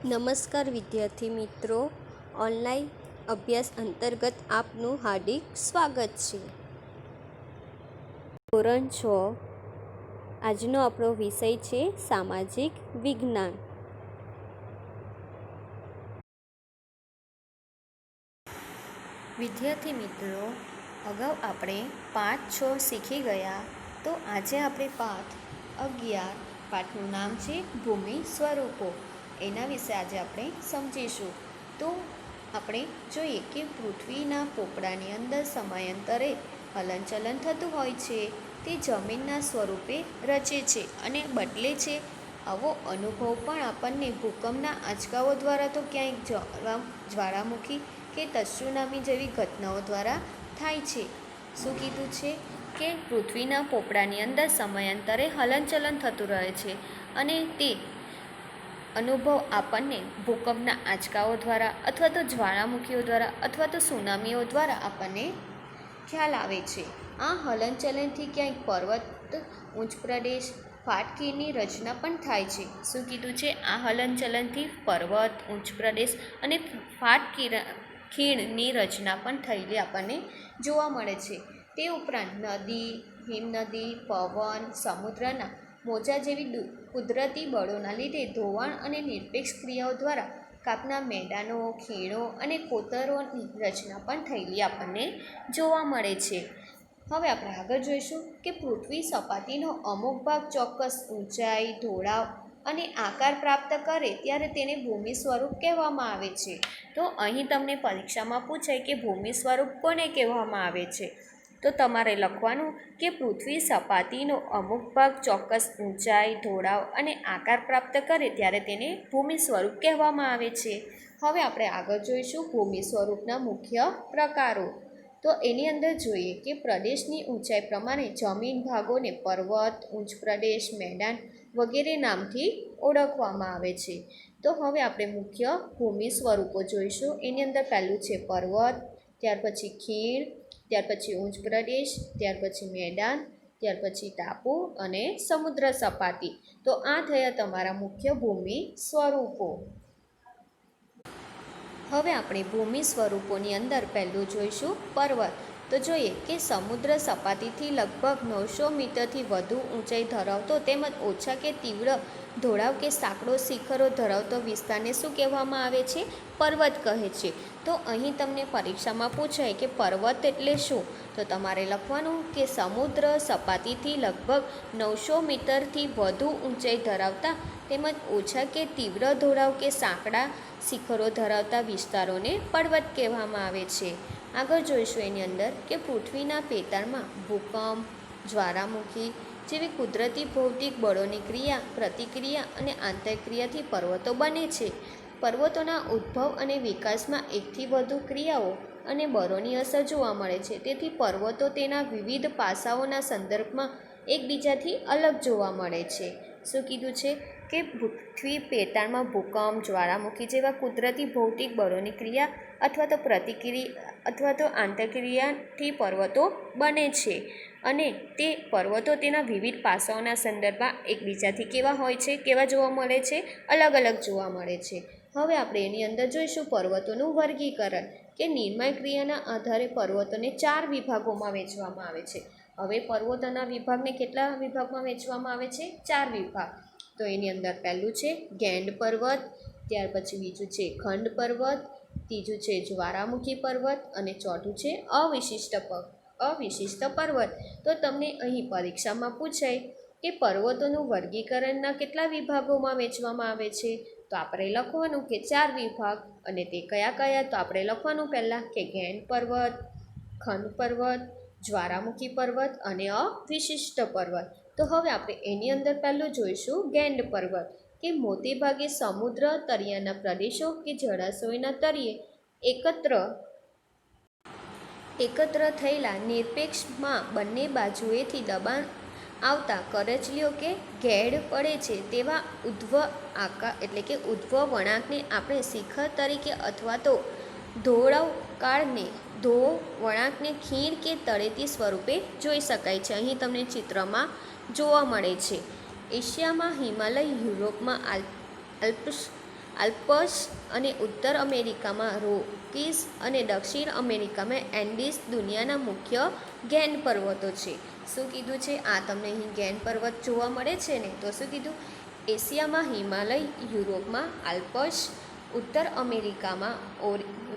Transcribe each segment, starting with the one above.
નમસ્કાર વિદ્યાર્થી મિત્રો, ઓનલાઈન અભ્યાસ અંતર્ગત આપનું હાર્દિક સ્વાગત છે. ધોરણ 6 આજનો આપણો વિષય છે સામાજિક વિજ્ઞાન. વિદ્યાર્થી મિત્રો, અગાઉ આપણે પાઠ 6 શીખી ગયા, તો આજે આપણે પાઠ 11, પાઠનું નામ છે ભૂમિ સ્વરૂપો. એના વિશે આજે આપણે સમજીશું. તો આપણે જોઈએ કે પૃથ્વીના પોપડાની અંદર સમયાંતરે હલનચલન થતું હોય છે. તે જમીનના સ્વરૂપે રચે છે અને બદલે છે. આવો અનુભવ પણ આપણને ભૂકંપના આંચકાઓ દ્વારા તો ક્યાંય જ્વાળામુખી કે ત્સુનામી જેવી ઘટનાઓ દ્વારા થાય છે. શું કીધું છે કે પૃથ્વીના પોપડાની અંદર સમયાંતરે હલનચલન થતું રહે છે અને તે અનુભવ આપણને ભૂકંપના આંચકાઓ દ્વારા અથવા તો જ્વાળામુખીઓ દ્વારા અથવા તો સુનામીઓ દ્વારા આપણને ખ્યાલ આવે છે. આ હલનચલનથી ક્યાંક પર્વત, ઉચ્ચ પ્રદેશ, ફાટખીણની રચના પણ થાય છે. શું કીધું છે? આ હલનચલનથી પર્વત, ઉચ્ચ પ્રદેશ અને ફાટખીણની રચના પણ થયેલી આપણને જોવા મળે છે. તે ઉપરાંત નદી, હિમનદી, પવન, સમુદ્રના મોજા જેવી કુદરતી બળોના લીધે ધોવાણ અને નિરપેક્ષ ક્રિયાઓ દ્વારા કાપના મેદાનો, ખીણો અને કોતરોની રચના પણ થયેલી આપણને જોવા મળે છે. હવે આપણે આગળ જોઈશું કે પૃથ્વી સપાટીનો અમુક ભાગ ચોક્કસ ઊંચાઈ, ઢોળાવ અને આકાર પ્રાપ્ત કરે ત્યારે તેને ભૂમિ સ્વરૂપ કહેવામાં આવે છે. તો અહીં તમને પરીક્ષામાં પૂછાય કે ભૂમિ સ્વરૂપ કોને કહેવામાં આવે છે? તો તમારે લખવાનું કે પૃથ્વી સપાટીનો અમુક ભાગ ચોક્કસ ઊંચાઈ, ઢોળાવ અને આકાર પ્રાપ્ત કરે ત્યારે તેને ભૂમિ સ્વરૂપ કહેવામાં આવે છે. હવે આપણે આગળ જોઈશું ભૂમિ સ્વરૂપના મુખ્ય પ્રકારો. તો એની અંદર જોઈએ કે પ્રદેશની ઊંચાઈ પ્રમાણે જમીન ભાગોને પર્વત, ઉચ્ચ પ્રદેશ, મેદાન વગેરે નામથી ઓળખવામાં આવે છે. તો હવે આપણે મુખ્ય ભૂમિ સ્વરૂપો જોઈશું. એની અંદર પહેલું છે પર્વત, ત્યાર પછી ખીણ, ત્યાર પછી ઉચ્ચ પ્રદેશ, ત્યાર પછી મેદાન, ત્યાર પછી ટાપુ અને સમુદ્ર સપાટી. તો આ થયા તમારા મુખ્ય ભૂમિ સ્વરૂપો. હવે આપણે ભૂમિ સ્વરૂપોની અંદર પહેલું જોઈશું પર્વત. તો જોઈએ કે સમુદ્ર સપાટીથી લગભગ 900 મીટરથી વધુ ઊંચાઈ ધરાવતો તેમજ ઓછા કે તીવ્ર ઢોળાવ કે સાંકડો શિખરો ધરાવતો વિસ્તારને શું કહેવામાં આવે છે? પર્વત કહે છે. તો અહીં તમને પરીક્ષામાં પૂછાય કે પર્વત એટલે શું? તો તમારે લખવાનું કે સમુદ્ર સપાટીથી લગભગ 900 મીટરથી વધુ ઊંચાઈ ધરાવતા તેમજ ઓછા કે તીવ્ર ઢોળાવ કે સાંકડા શિખરો ધરાવતા વિસ્તારોને પર્વત કહેવામાં આવે છે. આગળ જોઈશું એની અંદર કે પૃથ્વીના પેટાળમાં ભૂકંપ, જ્વાળામુખી જેવી કુદરતી ભૌતિક બળોની ક્રિયા, પ્રતિક્રિયા અને આંતરક્રિયાથી પર્વતો બને છે. પર્વતોના ઉદ્ભવ અને વિકાસમાં એકથી વધુ ક્રિયાઓ અને બળોની અસર જોવા મળે છે. તેથી પર્વતો તેના વિવિધ પાસાઓના સંદર્ભમાં એકબીજાથી અલગ જોવા મળે છે. શું કીધું છે કે પૃથ્વી પેટાળમાં ભૂકંપ, જ્વાળામુખી જેવા કુદરતી ભૌતિક બળોની ક્રિયા અથવા તો પ્રતિક્રિયા અથવા તો આંતરક્રિયાથી પર્વતો બને છે અને તે પર્વતો તેના વિવિધ પાસાઓના સંદર્ભમાં એકબીજાથી કેવા હોય છે, કેવા જોવા મળે છે? અલગ અલગ જોવા મળે છે. હવે આપણે એની અંદર જોઈશું પર્વતોનું વર્ગીકરણ કે નિર્માણ ક્રિયાના આધારે પર્વતોને 4 વિભાગોમાં વહેંચવામાં આવે છે. હવે પર્વતોના વિભાગને કેટલા વિભાગમાં વહેંચવામાં આવે છે? 4 વિભાગ. તો એની અંદર પહેલું છે ગેંડ પર્વત, ત્યાર પછી બીજું છે ખંડ પર્વત, ત્રીજું છે જ્વાળામુખી પર્વત અને ચોથું છે અવિશિષ્ટ પર્વત. તો તમને અહીં પરીક્ષામાં પૂછાય કે પર્વતોનું વર્ગીકરણના કેટલા વિભાગોમાં વહેંચવામાં આવે છે? તો આપણે લખવાનું કે 4 વિભાગ. અને તે કયા કયા? તો આપણે લખવાનું પહેલાં કે ગેંડ પર્વત, ખંડ પર્વત, જ્વાળામુખી પર્વત અને અવિશિષ્ટ પર્વત. તો હવે આપણે એની અંદર પહેલું જોઈશું ગેંડ પર્વત કે મોટે ભાગે સમુદ્ર તળિયાના પ્રદેશો કે જળાશયોના તળિયે એકત્ર થયેલા નિરપેક્ષમાં બંને બાજુએથી દબાણ આવતા કરચલીઓ કે ઘેડ પડે છે તેવા ઉદ્ધ્વ વળાંકને આપણે શિખર તરીકે અથવા તો ધો વળાંકને ખીણ કે તળેટી સ્વરૂપે જોઈ શકાય છે. અહીં તમને ચિત્રમાં જોવા મળે છે. એશિયામાં હિમાલય, યુરોપમાં આલ્પ્સ આલ્પ્સ અને ઉત્તર અમેરિકામાં રોકીઝ અને દક્ષિણ અમેરિકામાં એન્ડીઝ દુનિયાના મુખ્ય ગેન પર્વતો છે. શું કીધું છે? આ તમને અહીં ગેન પર્વત જોવા મળે છે ને. તો શું કીધું? એશિયામાં હિમાલય, યુરોપમાં આલ્પ્સ, ઉત્તર અમેરિકામાં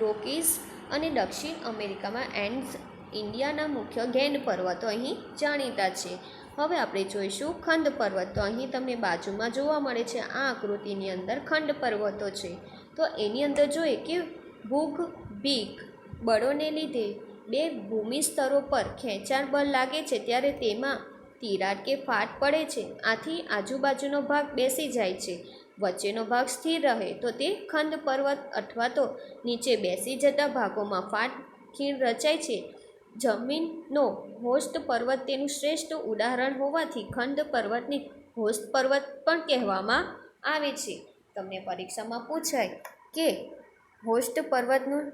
રોકીઝ અને દક્ષિણ અમેરિકામાં એન્ડ્સ ઇન્ડિયાના મુખ્ય ગેન પર્વતો અહીં જાણીતા છે. હવે આપણે જોઈશું ખંડ પર્વત. તો અહીં તમને બાજુમાં જોવા મળે છે આ આકૃતિની અંદર ખંડ પર્વતો છે. તો એની અંદર જોઈએ કે ભૂગર્ભિક બળોને લીધે બે ભૂમિ સ્તરો પર ખેંચાણ બળ લાગે છે ત્યારે તેમાં તિરાડ કે ફાટ પડે છે. આથી આજુબાજુનો ભાગ બેસી જાય છે, વચ્ચેનો ભાગ સ્થિર રહે તો તે ખંડ પર્વત અથવા તો નીચે બેસી જતા ભાગોમાં ફાટ ખીણ રચાય છે. જમીનનો હોસ્ટ પર્વત તેનું શ્રેષ્ઠ ઉદાહરણ હોવાથી ખંડ પર્વતને હોસ્ટ પર્વત પણ કહેવામાં આવે છે. તમને પરીક્ષામાં પૂછાય કે હોસ્ટ પર્વતનું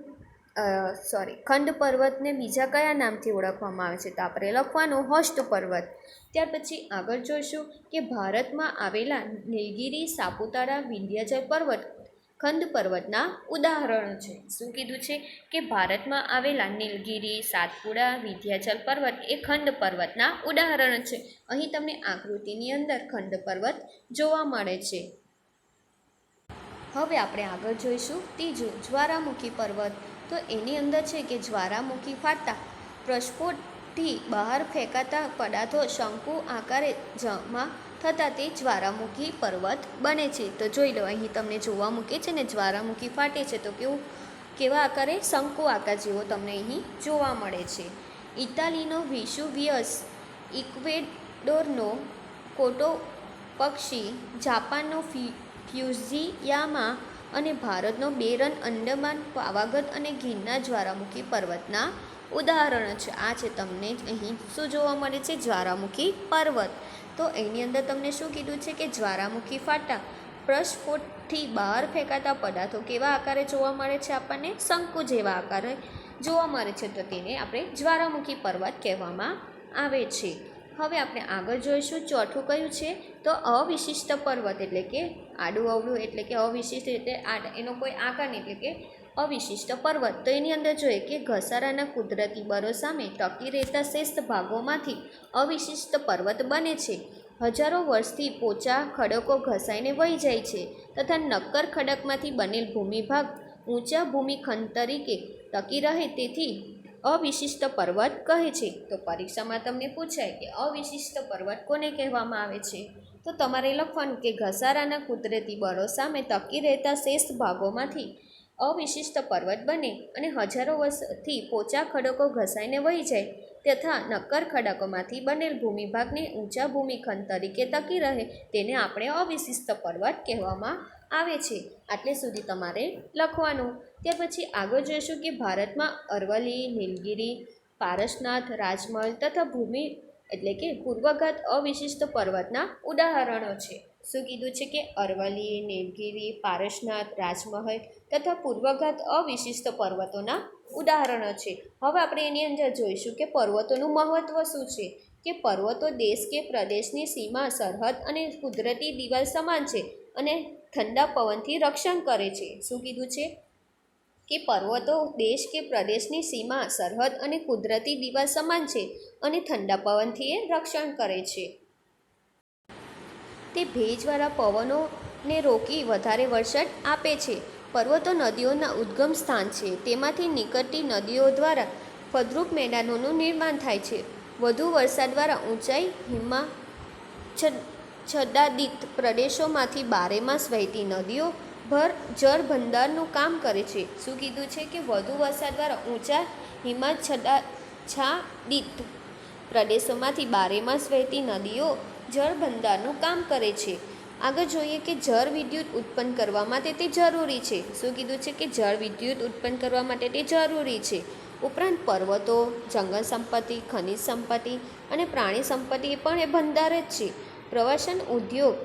ખંડ પર્વતને બીજા કયા નામથી ઓળખવામાં આવે છે? તો આપણે લખવાનું હોસ્ટ પર્વત. ત્યાર પછી આગળ જોઈશું કે ભારતમાં આવેલા નીલગિરી, સાપુતારા, વિંધ્યાચલ પર્વત ખંડ પર્વતના ઉદાહરણો છે. શું કીધું છે? કે ભારતમાં આવેલા નીલગિરી, સાતપુડા, વિંધ્યાચલ પર્વત એ ખંડ પર્વતના ઉદાહરણો છે. અહીં તમને આકૃતિની અંદર ખંડ પર્વત જોવા મળે છે. હવે આપણે આગળ જોઈશું ત્રીજું જ્વારામુખી પર્વત. તો એની અંદર છે કે જ્વારામુખી ફાટતા પ્રસ્ફોટથી બહાર ફેંકાતા પદાર્થો શંકુ આકારે જમા થતાં તે જ્વારામુખી પર્વત બને છે. તો જોઈ લો, અહીં તમને જોવા મૂકે છે ને જ્વારામુખી ફાટે છે તો કેવા આકારે? શંકુ આકાર જેવો તમને અહીં જોવા મળે છે. ઇટાલીનો વિસુવિયસ, ઇક્વેડોરનો કોટો પક્ષી, જાપાનનો ફ્યુજીયામા અને ભારતનો બેરન, અંડમાન, પાવાગઢ અને ગિરનાર જ્વારામુખી પર્વતના ઉદાહરણો છે. આ છે તમને અહીં શું જોવા મળે છે? જ્વારામુખી પર્વત. તો એની અંદર તમને શું કીધું છે કે જ્વારામુખી ફાટતા પ્રસ્ફોટથી બહાર ફેંકાતા પદાર્થો કેવા આકારે જોવા મળે છે? આપણને શંકુ જેવા આકારે જોવા મળે છે. તો તેને આપણે જ્વારામુખી પર્વત કહેવામાં આવે છે. હવે આપણે આગળ જોઈશું ચોથું કયું છે? તો અવિશિષ્ટ પર્વત એટલે કે આડું અવળું એટલે કે અવિશિષ્ટ એટલે એનો કોઈ આકાર નહીં એટલે કે અવિશિષ્ટ પર્વત. તો એની અંદર જોઈએ કે ઘસારાના કુદરતી બળો સામે ટકી રહેતા શ્રેષ્ઠ ભાગોમાંથી અવિશિષ્ટ પર્વત બને છે. હજારો વર્ષથી પોચા ખડકો ઘસાઈને વહી જાય છે તથા નક્કર ખડકમાંથી બનેલ ભૂમિભાગ ઊંચા ભૂમિખંડ તરીકે ટકી રહે તેથી અવિશિષ્ટ પર્વત કહે છે. તો પરીક્ષામાં તમને પૂછાય કે અવિશિષ્ટ પર્વત કોને કહેવામાં આવે છે? તો તમારે લખવાનું કે ઘસારાના કુદરતી બળો સામે ટકી રહેતા શ્રેષ્ઠ ભાગોમાંથી અવિશિષ્ટ પર્વત બને અને હજારો વર્ષથી પોચા ખડકો ઘસાઈને વહી જાય તથા નક્કર ખડકોમાંથી બનેલ ભૂમિભાગને ઊંચા ભૂમિખંડ તરીકે ટકી રહે તેને આપણે અવિશિષ્ટ પર્વત કહેવામાં આવે છે. આટલે સુધી તમારે લખવાનું. ત્યાર પછી આગળ જોઈશું કે ભારતમાં અરવલ્લી, નીલગિરી, પારસનાથ, રાજમહલ તથા ભૂમિ એટલે કે પૂર્વઘાત અવિશિષ્ટ પર્વતના ઉદાહરણો છે. શું કીધું છે? કે અરવલ્લી, નીલગિરી, પારસનાથ, રાજમહલ તથા પૂર્વઘાત અવિશિષ્ટ પર્વતોના ઉદાહરણો છે. હવે આપણે એની અંદર જોઈશું કે પર્વતોનું મહત્ત્વ શું છે. કે પર્વતો દેશ કે પ્રદેશની સીમા, સરહદ અને કુદરતી દિવાલ સમાન છે અને ઠંડા પવનથી રક્ષણ કરે છે. શું કીધું છે? કે પર્વતો દેશ કે પ્રદેશની સીમા, સરહદ અને કુદરતી દિવાલ સમાન છે અને ઠંડા પવનથી એ રક્ષણ કરે છે. તે ભેજવાળા પવનોને રોકી વધારે વરસાદ આપે છે. પર્વતો નદીઓના ઉદ્ગમ સ્થાન છે. તેમાંથી નીકળતી નદીઓ દ્વારા ફળદ્રુપ મેદાનોનું નિર્માણ થાય છે. વધુ વરસાદ દ્વારા ઊંચાઈ હિમાચ્છાદિત પ્રદેશોમાંથી બારેમાસ વહેતી નદીઓ જળભંડારનું કામ કરે છે. શું કીધું છે? કે વધુ વરસાદ દ્વારા ઊંચા હિમાચ્છાદિત પ્રદેશોમાંથી બારેમાસ વહેતી નદીઓ જળભંડારનું કામ કરે છે. આગળ જોઈએ કે જળ વિદ્યુત ઉત્પન્ન કરવા માટે તે જરૂરી છે. શું કીધું છે? કે જળ વિદ્યુત ઉત્પન્ન કરવા માટે તે જરૂરી છે. ઉપરાંત પર્વતો, જંગલ સંપત્તિ, ખનિજ સંપત્તિ અને પ્રાણી સંપત્તિ પણ એ ભંડાર જ છે. પ્રવાસન ઉદ્યોગ,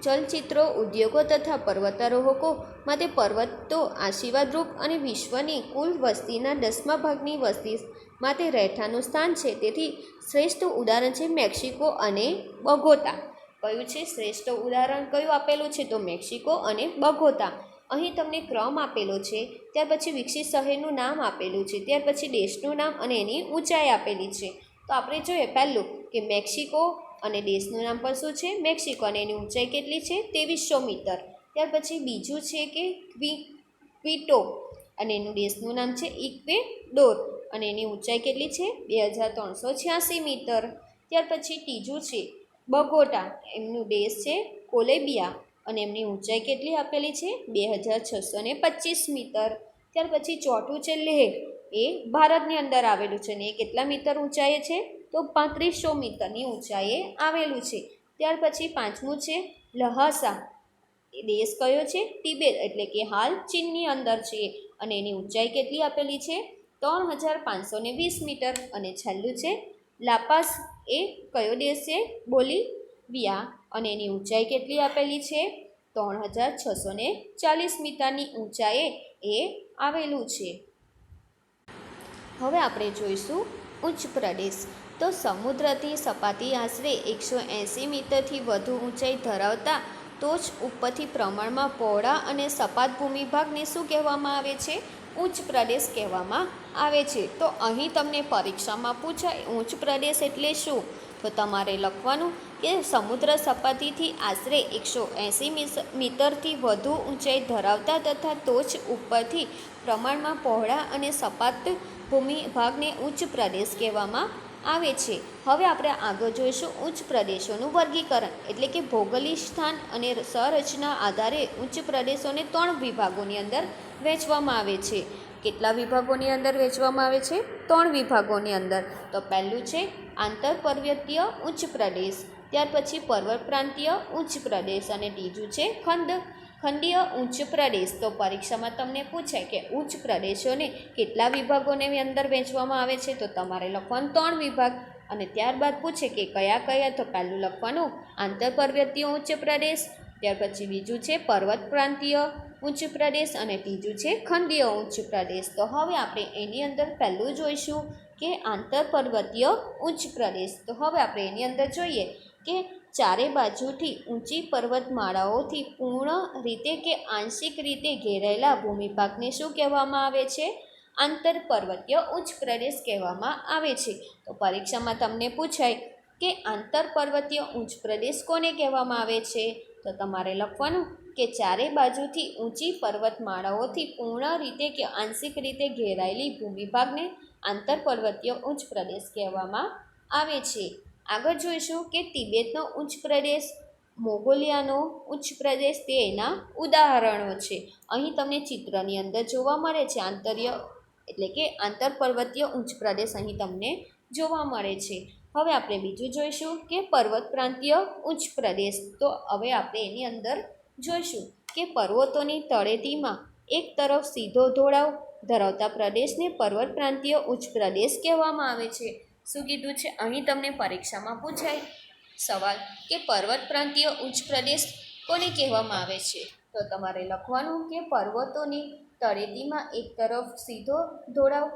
ચલચિત્રો ઉદ્યોગો તથા પર્વતારોહકો માટે પર્વતો આશીર્વાદરૂપ અને વિશ્વની કુલ વસ્તીના 10મા ભાગની વસ્તી માટે રહેઠાણનું સ્થાન છે. તેથી શ્રેષ્ઠ ઉદાહરણ છે મેક્સિકો અને બગોટા. કયું છે શ્રેષ્ઠ ઉદાહરણ કયું આપેલું છે? તો મેક્સિકો અને બગોતા. અહીં તમને ક્રમ આપેલો છે, ત્યાર પછી વિકસિત શહેરનું નામ આપેલું છે, ત્યાર પછી દેશનું નામ અને એની ઊંચાઈ આપેલી છે. તો આપણે જોઈએ પહેલું કે મેક્સિકો અને દેશનું નામ પણ શું છે? મેક્સિકો, અને એની ઊંચાઈ કેટલી છે? 2300 મીટર. ત્યાર પછી બીજું છે કે ક્વિટો, અને એનું દેશનું નામ છે ઇક્વેડોર, અને એની ઊંચાઈ કેટલી છે? 2386 મીટર. ત્યાર પછી ત્રીજું છે બગોટા, એમનું દેશ છે કોલંબિયા, અને એમની ઊંચાઈ કેટલી આપેલી છે? 2625 મીટર. ત્યાર પછી ચોથું છે લેહ, એ ભારતની અંદર આવેલું છે, ને એ કેટલા મીટર ઊંચાઈએ છે? તો 3500 મીટરની ઊંચાઈએ આવેલું છે. ત્યાર પછી પાંચમું છે લહાસા, એ દેશ કયો છે? તિબેટ, એટલે કે હાલ ચીનની અંદર છે, અને એની ઊંચાઈ કેટલી આપેલી છે? 3520 મીટર. અને છેલ્લું છે લાપાસ, એ કયો દેશ છે? બોલિવિયા, અને એની ઊંચાઈ કેટલી આપેલી છે? 3640 મીટરની ઊંચાઈએ એ આવેલું છે. હવે આપણે જોઈશું ઉચ્ચ પ્રદેશ. તો સમુદ્રથી સપાટી આશરે 180 મીટરથી વધુ ઊંચાઈ ધરાવતા ટોચ ઉપરથી પ્રમાણમાં પહોળા અને સપાટ ભૂમિભાગને શું કહેવામાં આવે છે? ઉચ્ચ પ્રદેશ કહેવામાં આવે છે. તો અહીં તમને પરીક્ષામાં પૂછાય ઉચ્ચ પ્રદેશ એટલે શું? તો તમારે લખવાનું કે સમુદ્ર સપાટીથી આશરે 180 મીટરથી વધુ ઊંચાઈ ધરાવતા તથા ટોચ ઉપરથી પ્રમાણમાં પહોળા અને સપાટ ભૂમિભાગને ઉચ્ચ પ્રદેશ કહેવામાં આવે છે. હવે આપણે આગળ જોઈશું ઉચ્ચ પ્રદેશોનું વર્ગીકરણ, એટલે કે ભૌગોલિક સ્થાન અને સંરચના આધારે ઉચ્ચ પ્રદેશોને 3 વિભાગોની અંદર વહેંચવામાં આવે છે. કેટલા વિભાગોની અંદર વહેંચવામાં આવે છે? 3 વિભાગોની અંદર. તો પહેલું છે આંતરપર્વતીય ઉચ્ચ પ્રદેશ, ત્યાર પછી પર્વત પ્રાંતીય ઉચ્ચ પ્રદેશ, અને ત્રીજું છે ખંડીય ઉચ્ચ પ્રદેશ. તો પરીક્ષામાં તમને પૂછાય કે ઉચ્ચ પ્રદેશોને કેટલા વિભાગોની અંદર વહેંચવામાં આવે છે? તો તમારે લખવાનું 3 વિભાગ. અને ત્યારબાદ પૂછે કે કયા કયા? તો પહેલું લખવાનું આંતરપર્વતીય ઉચ્ચ પ્રદેશ, ત્યાર પછી બીજું છે પર્વત પ્રાંતીય ઉચ્ચ પ્રદેશ, અને ત્રીજું છે ખંડીય ઉચ્ચ પ્રદેશ. તો હવે આપણે એની અંદર પહેલું જોઈશું કે આંતરપર્વતીય ઉચ્ચ પ્રદેશ. તો હવે આપણે એની અંદર જોઈએ કે ચારે બાજુથી ઊંચી પર્વતમાળાઓથી પૂર્ણ રીતે કે આંશિક રીતે ઘેરાયેલા ભૂમિભાગને શું કહેવામાં આવે છે? આંતરપર્વતીય ઉચ્ચ પ્રદેશ કહેવામાં આવે છે. તો પરીક્ષામાં તમને પૂછાય કે આંતરપર્વતીય ઉચ્ચ પ્રદેશ કોને કહેવામાં આવે છે? તો તમારે લખવાનું કે ચારે બાજુથી ઊંચી પર્વતમાળાઓથી પૂર્ણ રીતે કે આંશિક રીતે ઘેરાયેલી ભૂમિભાગને આંતરપર્વતીય ઉચ્ચ પ્રદેશ કહેવામાં આવે છે. આગળ જોઈશું કે તિબેટનો ઉચ્ચ પ્રદેશ, મોગોલિયાનો ઉચ્ચ પ્રદેશ, તે એના ઉદાહરણો છે. અહીં તમને ચિત્રની અંદર જોવા મળે છે એટલે કે આંતરપર્વતીય ઉચ્ચ પ્રદેશ અહીં તમને જોવા મળે છે. હવે આપણે બીજું જોઈશું કે પર્વત પ્રાંતીય ઉચ્ચ પ્રદેશ. તો હવે આપણે એની અંદર જોઈશું કે પર્વતોની તળેટીમાં એક તરફ સીધો ઢોળાવ ધરાવતા પ્રદેશને પર્વત પ્રાંતીય ઉચ્ચ પ્રદેશ કહેવામાં આવે છે. શું કીધું છે? અહીં તમને પરીક્ષામાં પૂછાય સવાલ કે પર્વત પ્રાંતીય ઉચ્ચ પ્રદેશ કોને કહેવામાં આવે છે? તો તમારે લખવાનું કે પર્વતોની તળેટીમાં એક તરફ સીધો ઢોળાવ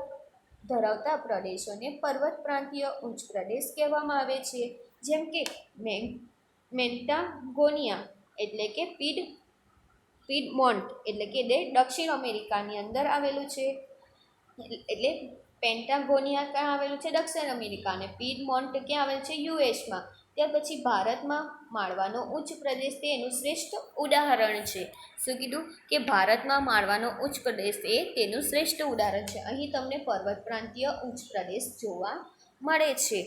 ધરાવતા પ્રદેશોને પર્વત પ્રાંતીય ઉચ્ચ પ્રદેશ કહેવામાં આવે છે. જેમ કે પેટાગોનિયા એટલે કે પીડમોન્ટ એટલે કે દક્ષિણ અમેરિકાની અંદર આવેલું છે. એટલે પેટાગોનિયા ક્યાં આવેલું છે? દક્ષિણ અમેરિકા. અને પીડમોન્ટ ક્યાં આવેલું છે? યુએસમાં. ત્યાર પછી ભારતમાં માળવાનો ઉચ્ચ પ્રદેશ તે એનું શ્રેષ્ઠ ઉદાહરણ છે. શું કીધું? કે ભારતમાં માળવાનો ઉચ્ચ પ્રદેશ એ તેનું શ્રેષ્ઠ ઉદાહરણ છે. અહીં તમને પર્વત પ્રાંતીય ઉચ્ચ પ્રદેશ જોવા મળે છે.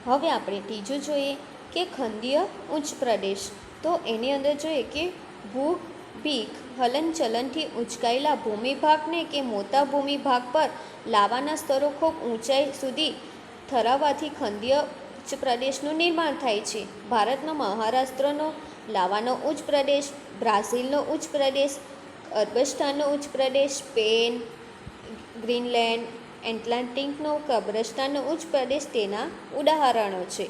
હવે આપણે ત્રીજું જોઈએ કે ખંડીય ઉચ્ચ પ્રદેશ. તો એની અંદર જોઈએ કે ભૂભિક હલનચલનથી ઉંચકાયેલા ભૂમિભાગને કે મોટા ભૂમિભાગ પર લાવાના સ્તરો ખૂબ ઊંચાઈ સુધી ઠરાવવાથી ખંડીય ઉચ્ચ પ્રદેશનું નિર્માણ થાય છે. ભારતનો મહારાષ્ટ્રનો લાવાનો ઉચ્ચ પ્રદેશ, બ્રાઝિલનો ઉચ્ચ પ્રદેશ, અરબસ્તાનનો ઉચ્ચ પ્રદેશ, સ્પેન, ગ્રીનલેન્ડ, એટલાન્ટિકનો કબ્રસ્તાનનો ઉચ્ચ પ્રદેશ તેના ઉદાહરણો છે.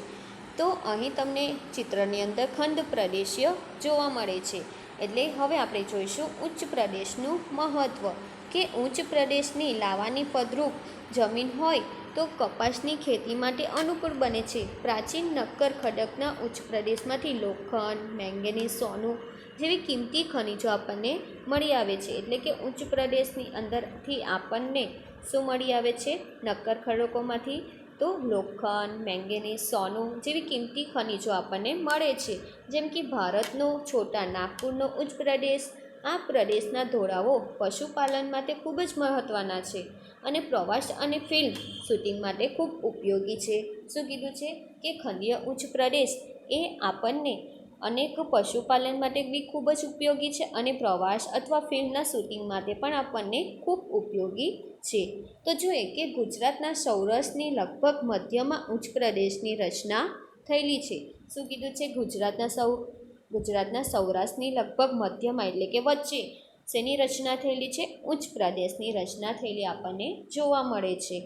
તો અહીં તમને ચિત્રની અંદર ખંડ પ્રદેશીય જોવા મળે છે. એટલે હવે આપણે જોઈશું ઉચ્ચ પ્રદેશનું મહત્ત્વ કે ઉચ્ચ પ્રદેશની લાવાની ફળદ્રુપ જમીન હોય તો કપાસની ખેતી માટે અનુકૂળ બને છે. પ્રાચીન નક્કર ખડકના ઉચ્ચ પ્રદેશમાંથી લોખંડ, મેંગેનીઝ, સોનું જેવી કિંમતી ખનિજો આપણને મળી આવે છે. એટલે કે ઉચ્ચ પ્રદેશની અંદરથી આપણને શું મળી આવે છે? નક્કર ખડકોમાંથી તો લોખંડ, મેંગેનીઝ, સોનું જેવી કિંમતી ખનિજો આપણને મળે છે. જેમ કે ભારતનો છોટા નાગપુરનો ઉચ્ચ પ્રદેશ, આ પ્રદેશના ઢોળાવો પશુપાલન માટે ખૂબ જ મહત્ત્વના છે અને પ્રવાસ અને ફિલ્મ શૂટિંગ માટે ખૂબ ઉપયોગી છે. શું કીધું છે કે ખંડીય ઉચ્ચ પ્રદેશ એ આપણને અનેક પશુપાલન માટે બી ખૂબ જ ઉપયોગી છે અને પ્રવાસ અથવા ફિલ્મના શૂટિંગ માટે પણ આપણને ખૂબ ઉપયોગી છે. તો જોઈએ કે ગુજરાતના સૌરાષ્ટ્રની લગભગ મધ્યમાં ઉચ્ચ પ્રદેશની રચના થયેલી છે. શું કીધું છે? ગુજરાતના સૌરાષ્ટ્રની લગભગ મધ્યમાં એટલે કે વચ્ચે શેની રચના થયેલી છે? ઉચ્ચ પ્રદેશની રચના થયેલી આપણને જોવા મળે છે.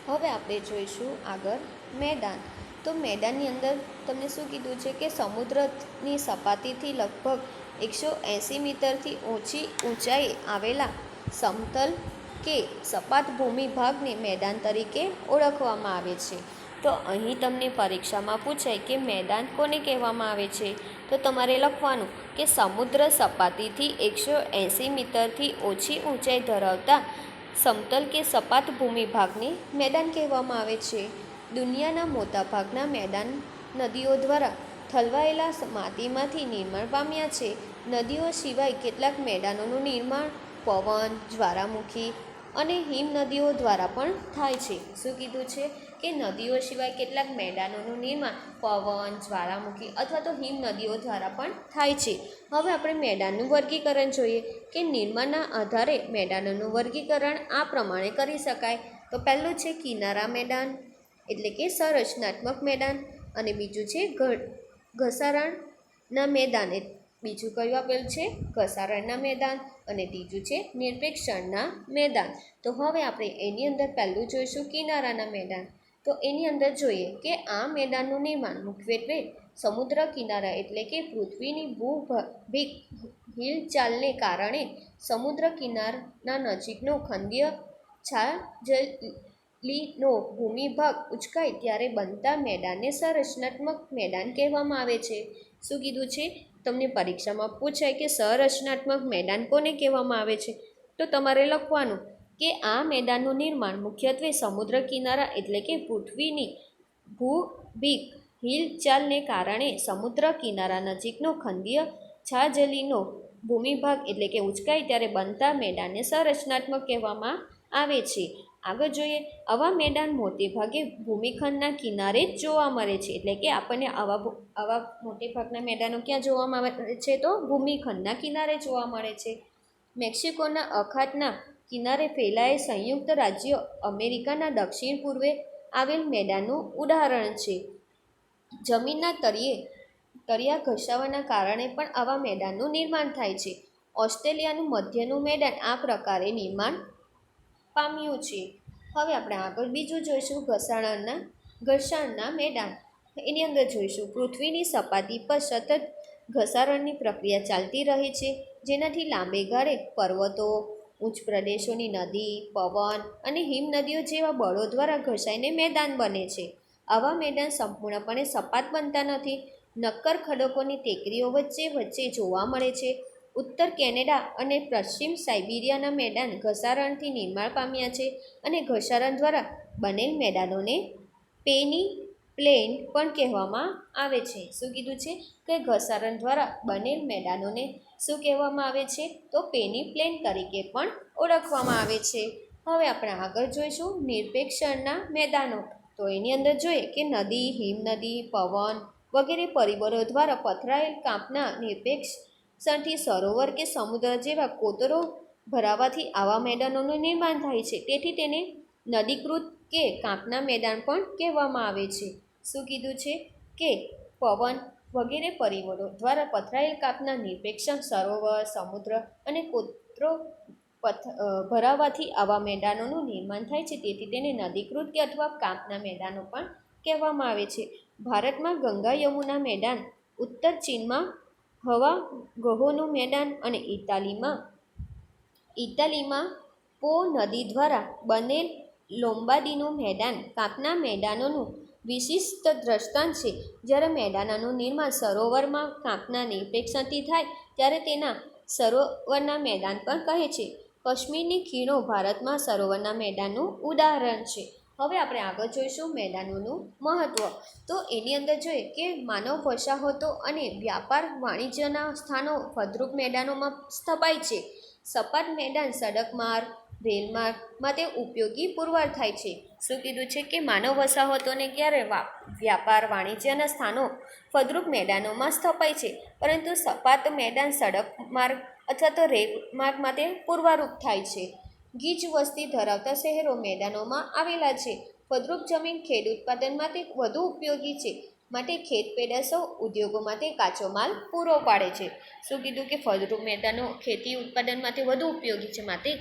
હવે આપણે જોઈશું આગળ મેદાન. તો મેદાનની અંદર તમને શું કીધું છે કે સમુદ્રની સપાટીથી લગભગ 180 મીટરથી ઓછી ઊંચાઈએ આવેલા સમતલ કે સપાટ ભૂમિ ભાગને મેદાન તરીકે ઓળખવામાં આવે છે. તો અહીં તમને પરીક્ષામાં પૂછાય કે મેદાન કોને કહેવામાં આવે છે? તો તમારે લખવાનું કે સમુદ્ર સપાટીથી 180 મીટરથી ઓછી ઊંચાઈ ધરાવતા સમતલ કે સપાટ ભૂમિ ભાગને મેદાન કહેવામાં આવે છે. દુનિયાના મોટાભાગના મેદાન નદીઓ દ્વારા ઠલવાયેલા માટીમાંથી નિર્માણ પામ્યા છે. નદીઓ સિવાય કેટલાક મેદાનોનું નિર્માણ પવન, જ્વાળામુખી અને હિમ નદીઓ દ્વારા પણ થાય છે. શું કીધું છે કે નદીઓ સિવાય કેટલાક મેદાનોનું નિર્માણ પવન, જ્વાળામુખી અથવા તો હિમ નદીઓ દ્વારા પણ થાય છે. હવે આપણે મેદાનનું વર્ગીકરણ જોઈએ કે નિર્માણના આધારે મેદાનોનું વર્ગીકરણ આ પ્રમાણે કરી શકાય. તો પહેલું છે કિનારા મેદાન એટલે કે સંરચનાત્મક મેદાન, અને બીજું છે ઘસારણના મેદાન. બીજું કયું આપેલું છે? ઘસારણના મેદાન. અને ત્રીજું છે નિરપેક્ષણના મેદાન. તો હવે આપણે એની અંદર પહેલું જોઈશું કિનારાના મેદાન. તો એની અંદર જોઈએ કે આ મેદાનનું નિર્માણ મુખ્યત્વે સમુદ્ર કિનારા એટલે કે પૃથ્વીની ભૂભાગિક હિલચાલને કારણે સમુદ્ર કિનારના નજીકનો ખંડીય છાજલીનો ભૂમિભાગ ઉંચકાય ત્યારે બનતા મેદાનને સંરચનાત્મક મેદાન કહેવામાં આવે છે. શું કીધું છે? તમને પરીક્ષામાં પૂછાય કે સંરચનાત્મક મેદાન કોને કહેવામાં આવે છે? તો તમારે લખવાનું કે આ મેદાનનું નિર્માણ મુખ્યત્વે સમુદ્ર કિનારા એટલે કે પૃથ્વીની ભૂભાગિક હિલચાલને કારણે સમુદ્ર કિનારા નજીકનો ખંડીય છાજલીનો ભૂમિભાગ એટલે કે ઉંચકાય ત્યારે બનતા મેદાનને સંરચનાત્મક કહેવામાં આવે છે. આગળ જોઈએ, આવા મેદાન મોટે ભાગે ભૂમિખંડના કિનારે જ જોવા મળે છે. એટલે કે આપણને આવા મોટે ભાગના મેદાનો ક્યાં જોવા મળે છે? તો ભૂમિખંડના કિનારે જોવા મળે છે. મેક્સિકોના અખાતના કિનારે ફેલાયેલ સંયુક્ત રાજ્ય અમેરિકાના દક્ષિણ પૂર્વે આવેલ મેદાનનું ઉદાહરણ છે. જમીનના તળિયા ઘસાવાના કારણે પણ આવા મેદાનનું નિર્માણ થાય છે. ઓસ્ટ્રેલિયાનું મધ્યનું મેદાન આ પ્રકારે નિર્માણ પામ્યું છે. હવે આપણે આગળ બીજું જોઈશું ઘર્ષણના મેદાન. એની અંદર જોઈશું પૃથ્વીની સપાટી પર સતત ઘસારણની પ્રક્રિયા ચાલતી રહે છે, જેનાથી લાંબે ગાળે પર્વતો, ઉચ્ચ પ્રદેશોની નદી, પવન અને હિમ નદીઓ જેવા બળો દ્વારા ઘસાઈને મેદાન બને છે. આવા મેદાન સંપૂર્ણપણે સપાટ બનતા નથી. નક્કર ખડકોની ટેકરીઓ વચ્ચે જોવા મળે છે. ઉત્તર કેનેડા અને પશ્ચિમ સાઇબિરિયાના મેદાન ઘસારણથી નિર્માણ પામ્યા છે અને ઘસારણ દ્વારા બનેલ મેદાનોને પેની પ્લેન પણ કહેવામાં આવે છે. શું કીધું છે કે ઘસારણ દ્વારા બનેલ મેદાનોને શું કહેવામાં આવે છે? તો પેની પ્લેન તરીકે પણ ઓળખવામાં આવે છે. હવે આપણે આગળ જોઈશું નિરપેક્ષણના મેદાનો. તો એની અંદર જોઈએ કે નદી, હિમનદી, પવન વગેરે પરિબળો દ્વારા પથરાયેલ કાંપના નિરપેક્ષણથી સરોવર કે સમુદ્ર જેવા કોતરો ભરાવાથી આવા મેદાનોનું નિર્માણ થાય છે. તેથી તેને નદીકૃત કે કાંપના મેદાન પણ કહેવામાં આવે છે. શું કીધું છે કે પવન વગેરે પરિબળો દ્વારા પથરાયેલ કાંપના નિરપેક્ષણ સરોવર, સમુદ્ર અને કોતરો ભરાવાથી આવા મેદાનોનું નિર્માણ થાય છે. તેથી તેને નદીકૃત કે અથવા કાંપના મેદાનો પણ કહેવામાં આવે છે. ભારતમાં ગંગા યમુના મેદાન, ઉત્તર ચીનમાં હવા ગહોનું મેદાન અને ઇટાલીમાં પો નદી દ્વારા બનેલ લોમ્બાર્ડીનું મેદાન કાંપના મેદાનોનું વિશિષ્ટ દ્રષ્ટાંત છે. જ્યારે મેદાનોનું નિર્માણ સરોવરમાં કાંપના નિરપેક્ષથી થાય ત્યારે તેના સરોવરના મેદાન પણ કહે છે. કાશ્મીરની ખીણો ભારતમાં સરોવરના મેદાનનું ઉદાહરણ છે. હવે આપણે આગળ જોઈશું મેદાનોનું મહત્ત્વ. તો એની અંદર જોઈએ કે માનવ વસાહતો અને વ્યાપાર વાણિજ્યના સ્થાનો ફળદ્રુપ મેદાનોમાં સ્થપાય છે. સપાટ મેદાન સડક માર્ગ, રેલમાર્ગ માટે ઉપયોગી પુરવાર થાય છે. શું કીધું છે કે માનવ વસાહતોને ક્યારે વ્યાપાર વાણિજ્યના સ્થાનો ફળદ્રુપ મેદાનોમાં સ્થપાય છે, પરંતુ સપાટ મેદાન સડક માર્ગ અથવા તો રેલ માર્ગ માટે પુરવારૂપ થાય છે. ગીચ વસ્તી ધરાવતા શહેરો મેદાનોમાં આવેલા છે. ફળદ્રુપ જમીન ખેત ઉત્પાદન માટે વધુ ઉપયોગી છે, માટે ખેત પેદાશો ઉદ્યોગો માટે કાચો માલ પૂરો પાડે છે. શું કીધું કે ફળદ્રુપ મેદાનો ખેતી ઉત્પાદન માટે વધુ ઉપયોગી છે, માટે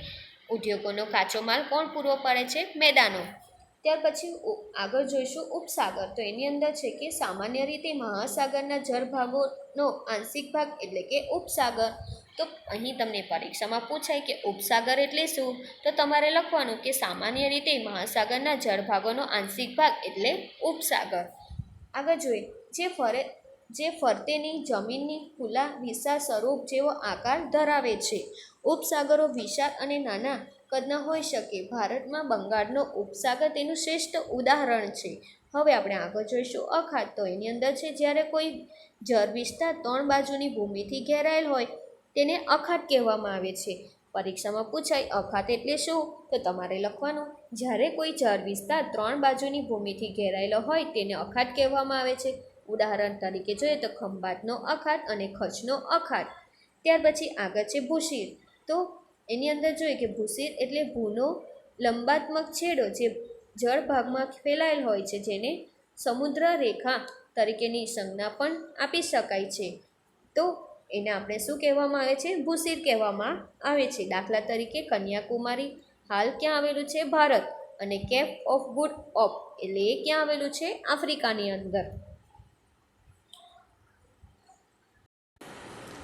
ઉદ્યોગોનો કાચો માલ કોણ પૂરો પાડે છે? મેદાનો. ત્યાર પછી આગળ જોઈશું ઉપસાગર. તો એની અંદર છે કે સામાન્ય રીતે મહાસાગરના જળભાગોનો આંશિક ભાગ એટલે કે ઉપસાગર. તો અહીં તમને પરીક્ષામાં પૂછાય કે ઉપસાગર એટલે શું? તો તમારે લખવાનું કે સામાન્ય રીતે મહાસાગરના જળભાગોનો આંશિક ભાગ એટલે ઉપસાગર. આગળ જોઈએ જે ફરતેની જમીનની ખુલ્લા વિશાળ સ્વરૂપ જેવો આકાર ધરાવે છે. ઉપસાગરો વિશાળ અને નાના કદના હોઈ શકે. ભારતમાં બંગાળનો ઉપસાગર તેનું શ્રેષ્ઠ ઉદાહરણ છે. હવે આપણે આગળ જોઈશું અખાત. તો એની અંદર છે જ્યારે કોઈ જળ વિસ્તાર 3 બાજુની ભૂમિથી ઘેરાયેલ હોય તેને અખાત કહેવામાં આવે છે. પરીક્ષામાં પૂછાય અખાત એટલે શું? તો તમારે લખવાનું જ્યારે કોઈ જળ વિસ્તાર 3 બાજુની ભૂમિથી ઘેરાયેલો હોય તેને અખાત કહેવામાં આવે છે. ઉદાહરણ તરીકે જોઈએ તો ખંભાતનો અખાત અને કચ્છનો અખાત. ત્યાર પછી આગળ છે ભૂશીર. તો એની અંદર જોઈએ કે ભૂશીર એટલે ભૂનો લંબાત્મક છેડો જે જળ ભાગમાં ફેલાયેલ હોય છે, જેને સમુદ્ર રેખા તરીકેની સંજ્ઞા પણ આપી શકાય છે. તો એને આપણે શું કહેવામાં આવે છે? ભૂશીર કહેવામાં આવે છે. દાખલા તરીકે કન્યાકુમારી હાલ ક્યાં આવેલું છે? ભારત. અને કેપ ઓફ ગુડ હોપ એટલે એ ક્યાં આવેલું છે? આફ્રિકાની અંદર.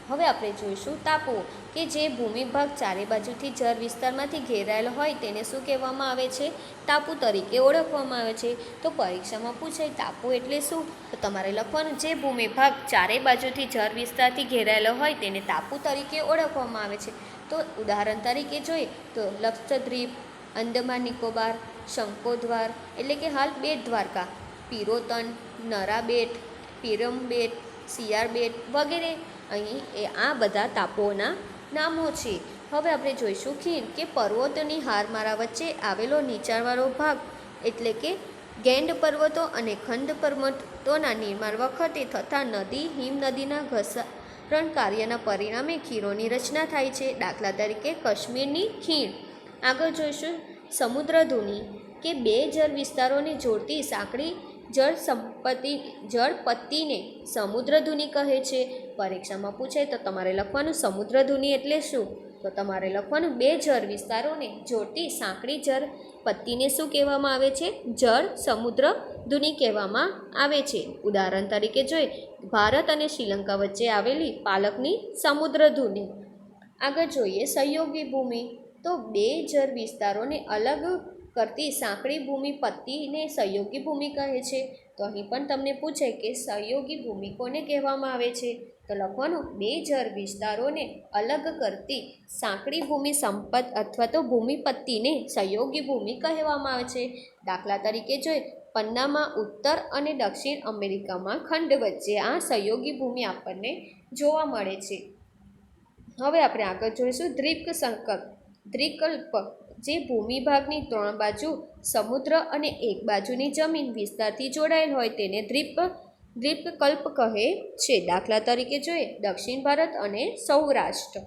હવે આપણે જોઈશું ટાપુઓ કે જે ભૂમિભાગ ચારે બાજુથી જળ વિસ્તારમાંથી ઘેરાયેલો હોય તેને શું કહેવામાં આવે છે? ટાપુ તરીકે ઓળખવામાં આવે છે. તો પરીક્ષામાં પૂછાય ટાપુ એટલે શું? તો તમારે લખવાનું જે ભૂમિભાગ ચારે બાજુથી જળ વિસ્તારથી ઘેરાયેલો હોય તેને ટાપુ તરીકે ઓળખવામાં આવે છે. તો ઉદાહરણ તરીકે જોઈએ તો લક્ષદ્વીપ, અંદમાન નિકોબાર, શંકોદ્વાર એટલે કે હાલ બેટ દ્વારકા, પિરોતન, નરા બેટ, પીરમ બેટ, સિયાર બેટ વગેરે અહીં આ બધા ટાપુઓના નામો છે. હવે આપણે જોઈશું ખીણ કે પર્વતોની હારમાળા વચ્ચે આવેલો નીચાણવાળો ભાગ એટલે કે ગેંડ પર્વતો અને ખંડ પર્વતોના નિર્માણ વખતે થતા નદી હિમનદીના ઘસારણ કાર્યના પરિણામે ખીણોની રચના થાય છે. દાખલા તરીકે કાશ્મીરની ખીણ. આગળ જોઈશું સમુદ્રધુની કે બે જળ વિસ્તારોને જોડતી સાંકડી જળપટ્ટીને સમુદ્રધુની કહે છે. પરીક્ષામાં પૂછાય તો તમારે લખવાનું સમુદ્રધુની એટલે શું? તો તમારે લખવાનું બે જળ વિસ્તારોને જોડતી સાંકડી જળપટ્ટીને શું કહેવામાં આવે છે? જળ સમુદ્રધુની કહેવામાં આવે છે. ઉદાહરણ તરીકે જોઈએ ભારત અને શ્રીલંકા વચ્ચે આવેલી પાલકની સમુદ્રધુની. આગળ જોઈએ સહયોગી ભૂમિ. તો બે જળ વિસ્તારોને અલગ કરતી સાંકડી ભૂમિ પટ્ટીને સહયોગી ભૂમિ કહે છે. તો અહીં પણ તમને પૂછે કે સહયોગી ભૂમિ કોને કહેવામાં આવે છે? તો લખવાનું બે જળ વિસ્તારોને અલગ કરતી સાંકડી ભૂમિ સંપત અથવા તો ભૂમિ પટ્ટીને સહયોગી ભૂમિ કહેવામાં આવે છે. દાખલા તરીકે જોઈએ પન્નામાં ઉત્તર અને દક્ષિણ અમેરિકામાં ખંડ વચ્ચે આ સહયોગી ભૂમિ આપણને જોવા મળે છે. હવે આપણે આગળ જોઈશું દ્વીપકલ્પ જે ભૂમિભાગની 3 બાજુ સમુદ્ર અને એક બાજુની જમીન વિસ્તારથી જોડાયેલ હોય તેને દ્વીપકલ્પ કહે છે. દાખલા તરીકે જોઈએ દક્ષિણ ભારત અને સૌરાષ્ટ્ર.